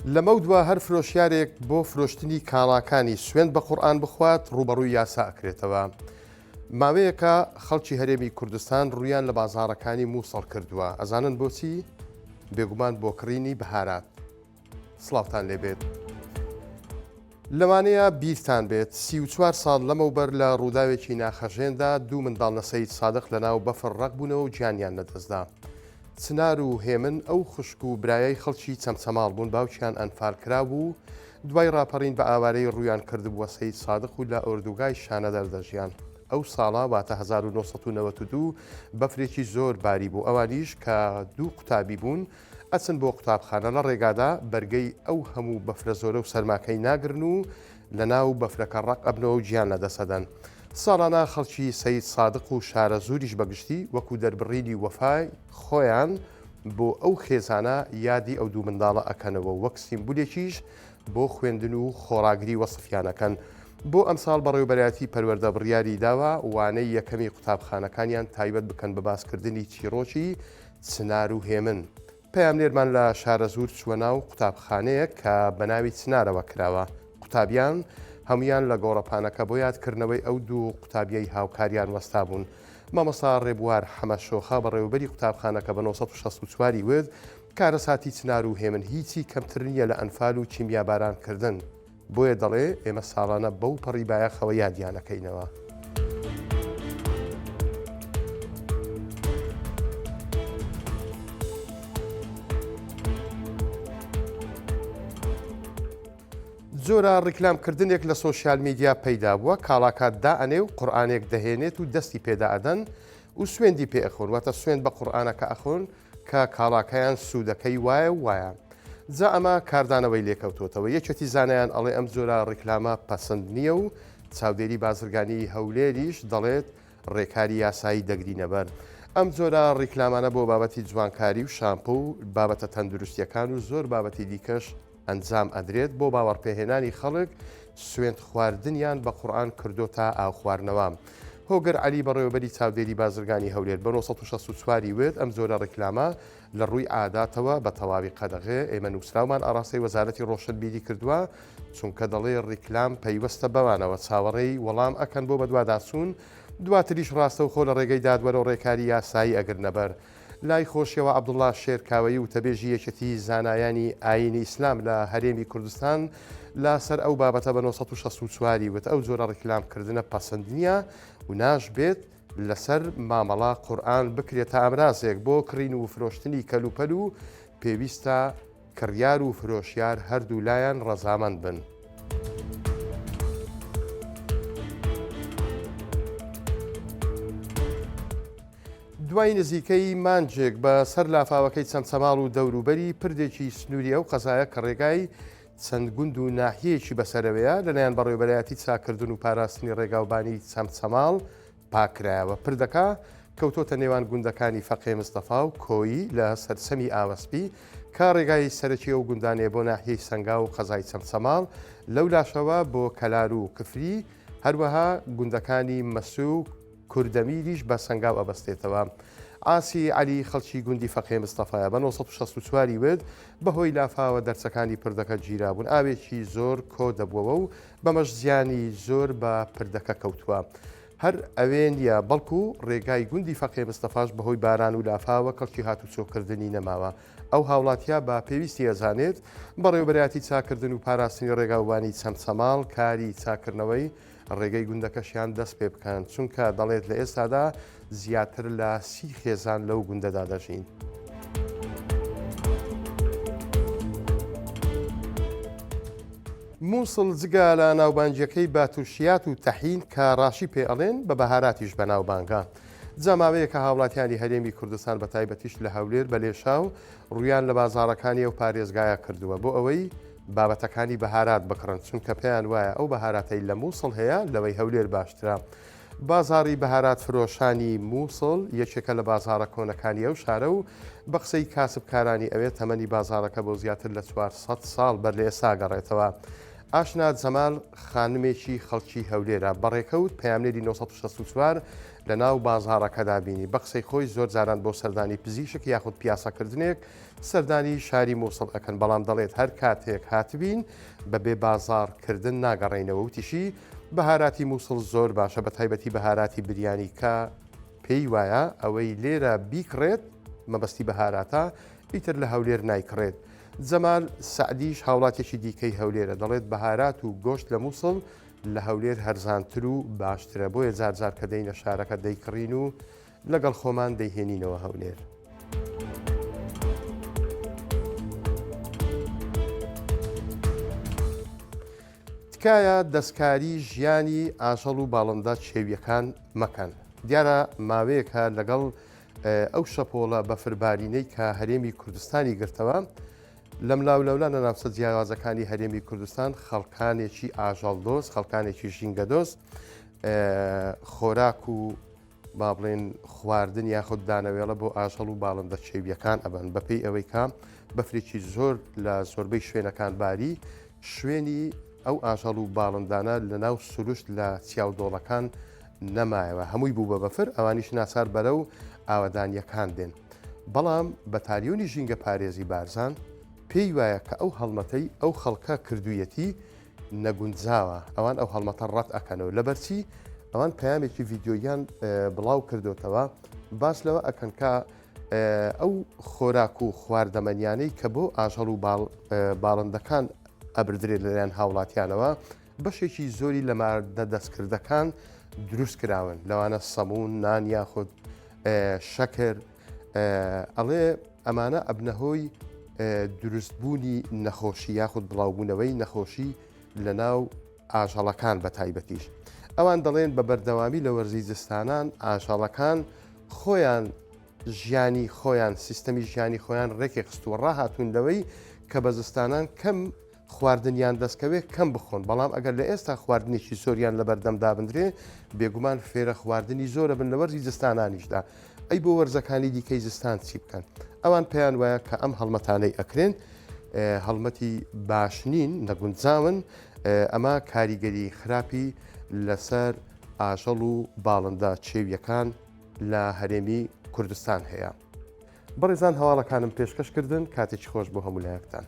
لەمە دووە هەر فرۆشیارێک بۆ فرۆشتنی کاڵاکانی سوێند بە قورئان بخوات ڕوبەڕووی یاسا ئەکرێتەوە. ماوەیەکە خەڵکی هەرێمی کوردستان ڕوویان لە بازاڕەکانی مووسڵ کردووە. ئەزانن بۆچی؟ بێگومان بۆ کڕینی بەهارات. سڵاوتان لێبێت. لەوانەیە بیرتان بێت 34 ساڵ لەمەوبەر لە ڕووداوێکی ناخەژێندا دوو منداڵ نەسەید سادق لەناو بەفر ڕەق بوونەوە و گیانیان لەدەستدا. چنار و هێمن ئەو خوشک و برایەی خەڵکی چەمچەماڵ بوون باوکیان ئەنفالکرا بوو دوای ڕاپەڕین بە ئاوارەی ڕوویان کردبووە سەید سادق و لە ئۆردوگای شانە دەردەژیان. ئەو ساڵە واتە 1992 بەفرێکی زۆر باری بوو ئەوانیش کە دوو قوتابی بوون ئەچن بۆ قوتابخانە لە ڕێگادا بەرگەی ئەو هەموو بەفرە زۆرە و سەرماکەی ناگرن و لە ناو بەفرەکە ڕق ئەبنەوە و گیان لەدەسەدەن. ساڵانە خەڵکی سەید سادق و شارە زوریش بەگشتی وەکو دەربڕینی وەفای خۆیان بۆ ئەو خێزانە یادی ئەو دوو منداڵە ئەکەنەوە وەک سیمبولێکیش بۆ خوێندن و خۆراگری وەسفیانەکەن. بۆ ئەمساڵ بەڕێوەبەرایەتی پەروەردە بڕیاری داوە وانەی یەکەمی قوتابخانەکانیان تایبەت بکەن بە باسکردنی چیرۆکی چنار و هێمن. پەیامنێرمان لە شارە زوور چووە ناو قوتابخانەیە کە بە ناوی چنارەوە کراوە. قوتابیان هەمویان لە گۆڕەپانەکە بۆ یادکردنەوەی ئەو دوو قوتابیەی هاوکاریان وەستا بوون. مامۆستا ڕێبوار حەمەشۆخا بەڕێوەبەری قوتابخانەکە بە 1964 ورد کارەساتی چنار و هێمن هیچی کەمتر نییە لە ئەنفال و چیمیابارانکردن. بۆیە دەڵێ ئێمە ساڵانە بەو پەڕی بایەخەوە یادیانەکەینەوە. زۆرە ڕیکلامکردنێک لە سۆشیال میدیا پەیدا بووە کاڵاکات دائەنێ و قورئانێک دەهێنێت و دەستی پێدا ئەدەن و سوێندی پێ ئەخۆن واتە سوێند بە قورئانەکە ئەخۆن کە کاڵاکەیان سوودەکەی وایە. جا ئەمە کاردانەوەی لێکەوتوتەوە. یەکێتی زانایان ئەڵێ ئەم جۆرە ڕیکلامە پەسەند نییە و چاودێری بازرگانی هەولێریش دەڵێت ڕێکاری یاسایی دەگرینەبەر. ئەم جۆرە ڕیکلامانە بۆ بابەتی جوانکاری و شامپۆ و بابەتە تەندروستیەکان و زۆر بابەتی دیکەش ئەنجام ئەدرێت بۆ باوەڕپێهێنانی خەڵک سوێند خواردنیان بە قورئان کردو تا ئاو خواردنەوە. هۆگر عەلی بەڕێوەبەری چاودێری بازرگانی هەولێر بە 1964 وێت ئەم جۆرە ڕیکلامە لە ڕووی عاداتەوە بە تەواوی قەدەغێ ئێمە نووسراومان ئاڕاستەی وەزارەتی ڕۆشنبیری کردووە چونکە دەڵێ ڕیکلام پەیوەستە بەوانەوە چاوەڕێی وەڵام ئەکەن بۆ بەدواداچوون دواتریش ڕاستە و خۆ لە ڕێگەی دادوەرە و ڕێکاری یاسایی ئەگرنەبەر. لای خۆشیەوە عەبدوڵڵا شێرکاوەیی و تەبێژی یەکێتی زانایانی ئایینی ئیسلام لە هەرێمی کوردستان لەسەر ئەو بابەتە بە 1964 وت ئەو جۆرە ڕیکلامکردنە پەسەند نییە و ناشبێت لەسەر مامەڵا قورئان بکرێتە ئامرازێک بۆ کڕین و فرۆشتنی کەلوپەل و پێویستە کڕیار و فرۆشیار هەردوو لایەن ڕەزامەند بن. دوای نزیکەی مانجێک بە سەر لافاوەکەی چەمچەماڵ و دەوروبەری پردێکی سنووریە و قەزایە کە ڕێگای چەند گوند و ناحیەیەکی بەسەرەوەیە لەلایەن بەڕێوەبەرایەتی چاکردن و پاراستنی ڕێگاوبانی چەمچەماڵ پاکرایەوە. پردەکە کەوتۆتە نێوان گوندەکانی فەقێ مستەفا و کۆیی لە سەرسەمی ئاوەسپی کە ڕێگای سەرەکی ئەو گوندانێ بۆ ناحیەی سەنگا و قەزای چەمچەماڵ لەو لاشەوە بۆ کەلار و کفری هەروەها گوندەکانی مەسوو کوردەمیریش بە سەنگاو ئەبەستێتەوە. ئاسی عەلی خەڵکی گوندی فەقێ مستەفایە بە 1964 ورد بەهۆی لافاوە دەرچەکانی پردەکە گیرابوون ئاوێکی زۆر کۆ دەبووەوە و بەمەش زیانی زۆر بە پردەکە کەوتووە. هەر ئەوێن یا بەڵکو ڕێگای گوندی فەقێ مستەفاش بەهۆی باران و لافاوە کەڵکی هاتوچۆکردنی نەماوە. ئەو هاوڵاتیا بە پێویستی ئەزانێت بەڕێوەبەرایەتی چاکردن و پاراستنی ڕێگاوبانی چەمچەماڵ کاری چاکردنەوەی ڕێگەی گوندەکەشیان دەست پێ بکەن چونکە دەڵێت لە ئێستادا زیاتر لە 30 خێزان لەو گوندەدا دەژین. مووسڵ جگە لە ناوبانجیەکەی باتوشیات و تەحین کە ڕاشی پێ ئەڵێن بە بەهاراتیش بە ناوبانگە. جاماوەیە کە هاوڵاتیانی هەرێمی کوردستان بە تایبەتیش لە هەولێر بە لێشاو ڕویان لە بازاڕەکانی ئەو پارێزگایە کردووە بۆ ئەوەی بابەتەکانی بەهارات بکڕن چونکە پێیان وایە ئەو بەهاراتەی لە مووسڵ هەیە لەوەی هەولێر باشترە. بازاری بەهارات فرۆشانی مووسڵ یەکێکە لە بازاڕە کۆنەکانی ئەو شارە و بە قسەی کاسبکارانی ئەوێت تەمەنی بازارەکە بۆ زیاتر لە 400 ساڵ بەر لە ئێستا گەڕێتەوە. ئاشنا جەمال خانمێکی خەڵکی هەولێرە بەڕێکەوت پەیامنێری 1964 لە ناو بازاڕەکەدا بینی بە قسەی خۆی زۆر جاران بۆ سەردانی پزیشک یاخود پیاسەکردنێک سەردانی شاری مووسڵ ئەکەن بەڵام دەڵێت هەر کاتێک هاتبین بەبێ بازارکردن ناگەڕێنەوە وتیشی بەهاراتی مووسڵ زۆر باشە بە تایبەتی بەهاراتی بریانی کە پێی وایە ئەوەی لێرە بیکڕێت مەبەستی بەهاراتە ئیتر لە هەولێر نایکڕێت. جەمال سعدیش هاوڵاتێکی دیکەی هەولێرە دەڵێت بەهارات و گۆشت لە مووسڵ لە هەولێر هەرزانتر و باشترە بۆیە جارجار کە دەینە شارەکە دەیکڕین و لەگەڵ خۆمان دەیهێنینەوە هەولێر. تکایە دەستکاری ژیانی ئاژەڵ و باڵندە چێویەکان مەکەن. دیارە ماوەیەکە لەگەڵ ئەو شەپۆڵە بەفربارینەی کە هەرێمی کوردستانی گرتەوە لەم لاولەولە لە ناوچە جیاوازەکانی هەرێمی کوردستان خەڵکانێکی ئاژەڵدۆست خەڵکانێکی ژینگەدۆست خۆراک و با بڵێن خواردن یاخود دانەوێڵە بۆ ئاژەڵ و باڵندە چێویەکان ئەبن بەپێی ئەوەی کە بەفرێکی زۆر لە زۆربەی شوێنەکان باری شوێنی ئەو ئاژەڵ و باڵندانە لە ناو سروشت لە چیاودۆڵەکان نەمایەوە هەمووی بوو بە بەفر ئەوانیش ناچار بەرە و ئاوەدانیەکان دێن بەڵام بە تاریۆنی ژینگە پارێزی بارزان پێی وایە کە ئەو هەڵمەتەی ئەو خەڵکە کردوویەتی نەگونجاوە ئەوان ئەو هەڵمەتە ڕەت ئەکەنەوە لەبەرچی ئەوان پەیامێکی ڤیددیۆیان بڵاو کردوتەوە باس لەوە ئەکەن کە ئەو خۆراک و خواردەمەنیانەی کە بۆ ئاژەڵ و باڵندەکان ئەبردرێت لەلایەن هاوڵاتیانەوە بەشێکی زۆری لە مادە دەستکردەکان دروست کراون لەوانە سەمون نان یاخود شەکر ئەڵێ ئەمانە ئەبنەهۆی دروستبوونی نەخۆشی یاخود بڵاوبوونەوەی نەخۆشی لە ناو ئاژەڵەکان بە تایبەتیش ئەوان دەڵێن بە بەردەوامی لە وەرزی جستانان ئاژەڵەکان خۆیان ژیانی خۆیان سیستەمی ژیانی خۆیان ڕێکی خستووە ڕاهاتوون لەوەی کە بە زستانان کەم خواردنیان دەستکەوێت کەم بخۆن بەڵام ئەگەر لە ئێستا خواردنێکی زۆریان لە بەردەمدا بندرێ بێگومان فێرە خواردنی زۆرە بن لە وەرزی جستانانیشدا ئەی بۆ وەرزەکانی دیکەی زستان چی بکەن ئەوان پێیان وایە کە ئەم هەڵمەتانەی ئەکرێن هەڵمەتی باشنین نەگونجاون ئەمە کاریگەری خراپی لەسەر ئاژەڵ و باڵندە چێویەکان لە هەرێمی کوردستان هەیە. بەڕێزان هەواڵەکانم پێشکەشکردن کاتێکی خۆش بۆ هەموو لایەکتان.